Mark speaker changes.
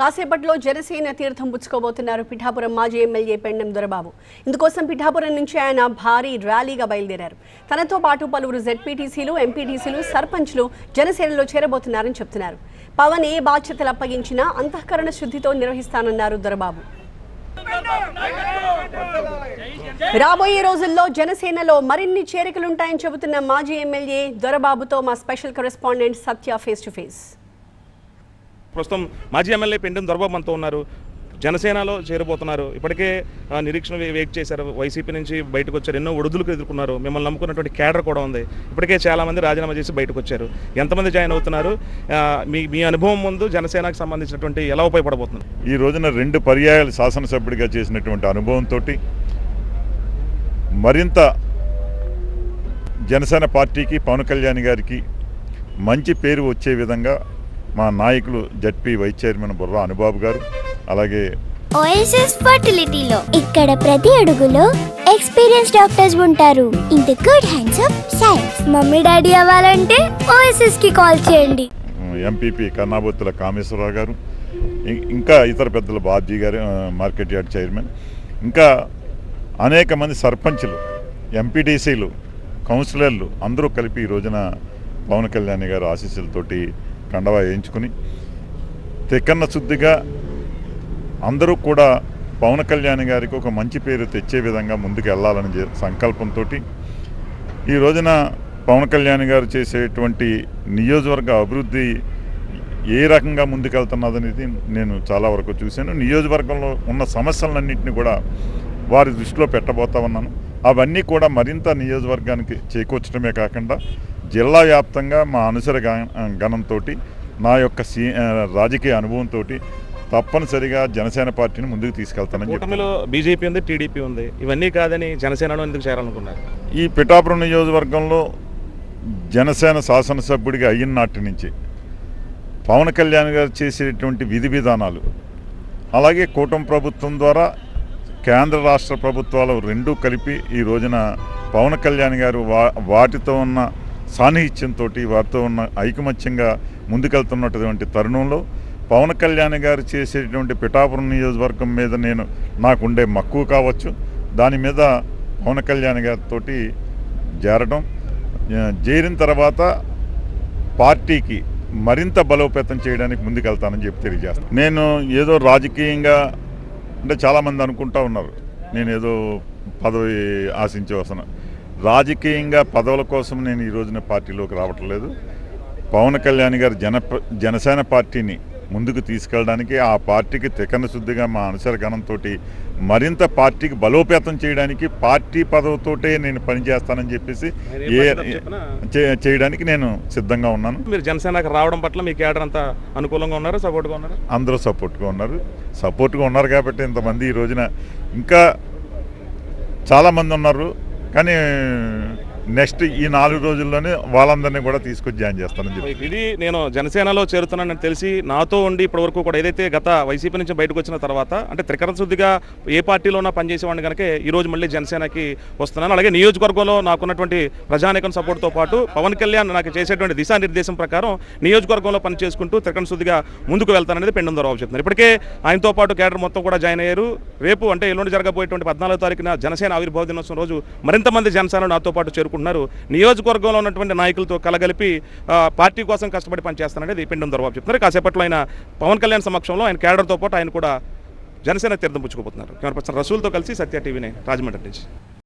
Speaker 1: కాసేపట్లో జనసేన తీర్థం పుచ్చుకోబోతున్నారు పిఠాపురం మాజీ ఎమ్మెల్యే పెండెం దొరబాబు. ఇందుకోసం పిఠాపురం నుంచి ఆయన భారీ ర్యాలీగా బయలుదేరారు. తనతో పాటు పలువురు జెడ్పీటీసీలు, ఎంపీటీసీలు, సర్పంచ్లు జనసేనలో చేరబోతున్నారని చెప్తున్నారు. పవన్ ఏ బాధ్యతలు అప్పగించినా అంతఃకరణ శుద్ధితో నిర్వహిస్తానన్నారు దొరబాబు. రాబోయే రోజుల్లో జనసేనలో మరిన్ని చేరికలుంటాయని చెబుతున్న మాజీ ఎమ్మెల్యే దొరబాబుతో మా special correspondent Satya face to face.
Speaker 2: ప్రస్తుతం మాజీ ఎమ్మెల్యే పెండెం దొరబాబు మనతో ఉన్నారు. జనసేనలో చేరబోతున్నారు. ఇప్పటికే నిరీక్షణ వెయిట్ చేశారు. వైసీపీ నుంచి బయటకు వచ్చారు. ఎన్నో ఒడుదులకు ఎదుర్కొన్నారు. మిమ్మల్ని నమ్ముకున్నటువంటి క్యాడర్ కూడా ఉంది. ఇప్పటికే చాలామంది రాజీనామా చేసి బయటకు వచ్చారు. ఎంతమంది జాయిన్ అవుతున్నారు? మీ అనుభవం ముందు జనసేనకు సంబంధించినటువంటి ఎలా ఉపయోగపడబోతున్నారు?
Speaker 3: ఈ రోజున 2 పర్యాయాలు శాసనసభ్యుడిగా చేసినటువంటి అనుభవంతో మరింత జనసేన పార్టీకి, పవన్ కళ్యాణ్ గారికి మంచి పేరు వచ్చే విధంగా మా నాయకులు ZP vice chairman Burra Anubabu garu, అలాగే
Speaker 4: ఓఎస్ఎస్ ఫర్టిలిటీలో ఇక్కడ ప్రతి అడుగులో ఎక్స్పీరియన్స్ డాక్టర్స్ ఉంటారు. In the good hands of science. Mummy daddy అవ్వాలంటే ఓఎస్ఎస్ కి కాల్ చేయండి.
Speaker 3: ఎంపీపీ కన్నాబొత్తుల కామేశ్వరరావు గారు, ఇంకా ఇతర పెద్దలు బాబ్జీ గారు, మార్కెట్ యార్డ్ చైర్మన్, ఇంకా అనేక మంది సర్పంచ్లు, ఎంపీటీసీలు, కౌన్సిలర్లు అందరూ కలిపి ఈ రోజున పవన్ కళ్యాణ్ గారు ఆశీస్సులతోటి కండవా వేయించుకుని తెక్కన్న శుద్ధిగా అందరూ కూడా పవన్ కళ్యాణ్ గారికి ఒక మంచి పేరు తెచ్చే విధంగా ముందుకు వెళ్ళాలని సంకల్పంతో ఈ రోజున పవన్ కళ్యాణ్ గారు చేసేటువంటి నియోజకవర్గ అభివృద్ధి ఏ రకంగా ముందుకెళ్తున్నదనేది నేను చాలా వరకు చూశాను. నియోజకవర్గంలో ఉన్న సమస్యలన్నింటినీ కూడా వారి దృష్టిలో పెట్టబోతా ఉన్నాను. అవన్నీ కూడా మరింత నియోజకవర్గానికి చేకూర్చడమే కాకుండా జిల్లా వ్యాప్తంగా మా అనుసర గణంతో, నా యొక్క రాజకీయ అనుభవంతో తప్పనిసరిగా జనసేన పార్టీని ముందుకు తీసుకెళ్తానని
Speaker 2: చెప్పి. బీజేపీ ఉంది, టీడీపీ ఉంది, ఇవన్నీ కాదని జనసేనలో ఎందుకు చేరాలనుకున్నారు?
Speaker 3: ఈ పిఠాపురం నియోజకవర్గంలో జనసేన శాసనసభ్యుడిగా అయిన నాటి నుంచి పవన్ కళ్యాణ్ గారు చేసేటువంటి విధి విధానాలు, అలాగే కూటమి ప్రభుత్వం ద్వారా కేంద్ర రాష్ట్ర ప్రభుత్వాలు రెండూ కలిపి ఈ రోజున పవన్ కళ్యాణ్ గారు వాటితో ఉన్న సాన్నిహిత్యంతో, వారితో ఉన్న ఐకమత్యంగా ముందుకెళ్తున్నటువంటి తరుణంలో పవన్ కళ్యాణ్ గారు చేసేటువంటి పిఠాపురం నియోజకవర్గం మీద నాకుండే మక్కువ కావచ్చు, దాని మీద పవన్ కళ్యాణ్ గారితో చేరిన తర్వాత పార్టీకి మరింత బలోపేతం చేయడానికి ముందుకెళ్తానని చెప్పి తెలియజేస్తాను. నేను ఏదో రాజకీయంగా అంటే చాలామంది అనుకుంటా ఉన్నారు నేను ఏదో పదవి ఆశించి వస్తున్నా. రాజకీయంగా పదవుల కోసం నేను ఈ రోజున పార్టీలోకి రావట్లేదు. పవన్ కళ్యాణ్ గారు జనసేన పార్టీని ముందుకు తీసుకెళ్ళడానికి, ఆ పార్టీకి తెకన శుద్ధిగా మా అనుసర గణంతో మరింత పార్టీకి బలోపేతం చేయడానికి, పార్టీ పదవితోటే నేను పనిచేస్తానని చెప్పేసి చేయడానికి నేను సిద్ధంగా ఉన్నాను.
Speaker 2: మీరు జనసేనకు రావడం పట్ల మీ క్యాడర్ అంతా అనుకూలంగా ఉన్నారు, సపోర్ట్గా ఉన్నారు?
Speaker 3: అందరూ సపోర్ట్గా ఉన్నారు కాబట్టి ఇంతమంది ఈ రోజున, ఇంకా చాలామంది ఉన్నారు. కానీ నెక్స్ట్ ఈ 4 రోజుల్లోనే వాళ్ళందరినీ కూడా తీసుకొచ్చి జాయిన్ చేస్తానని చెప్పి.
Speaker 2: ఇది నేను జనసేనలో చేరుతున్నానని తెలిసి నాతో ఉండి ఇప్పటివరకు కూడా ఏదైతే గత వైసీపీ నుంచి బయటకు వచ్చిన తర్వాత అంటే త్రికరణ శుద్ధిగా ఏ పార్టీలోనా పనిచేసేవాడిని కనుక ఈరోజు మళ్ళీ జనసేనకి వస్తున్నాను. అలాగే నియోజకవర్గంలో నాకున్నటువంటి ప్రజానీకం సపోర్ట్తో పాటు పవన్ కళ్యాణ్ నాకు చేసేటువంటి దిశానిర్దేశం ప్రకారం నియోజకవర్గంలో పనిచేసుకుంటూ త్రికరణ శుద్ధిగా ముందుకు వెళ్తాననేది పెండెం దొరబాబు చెప్తున్నారు. ఇప్పటికే ఆయనతో పాటు క్యాడర్ మొత్తం కూడా జాయిన్ అయ్యారు. రేపు అంటే ఎల్లుండి జరగబోయేటువంటి 14వ తారీఖున జనసేన ఆవిర్భావ దినోత్సవం రోజు మరింత మంది జనసేనలు నాతో పాటు చేరుకుంటున్నారు. నియోజకవర్గంలో ఉన్నటువంటి నాయకులతో కలగలిపి పార్టీ కోసం కష్టపడి పనిచేస్తాననేది పెండెం దొరబాబు చెప్తున్నారు. కాసేపట్లో ఆయన పవన్ కళ్యాణ్ సమక్షంలో ఆయన క్యాడర్తో పాటు ఆయన కూడా జనసేన తీర్థం పుచ్చుకోబోతున్నారు. కెమెరా పర్సన్ రసూల్తో కలిసి సత్య టీవీ రాజమండ్రి నుంచి.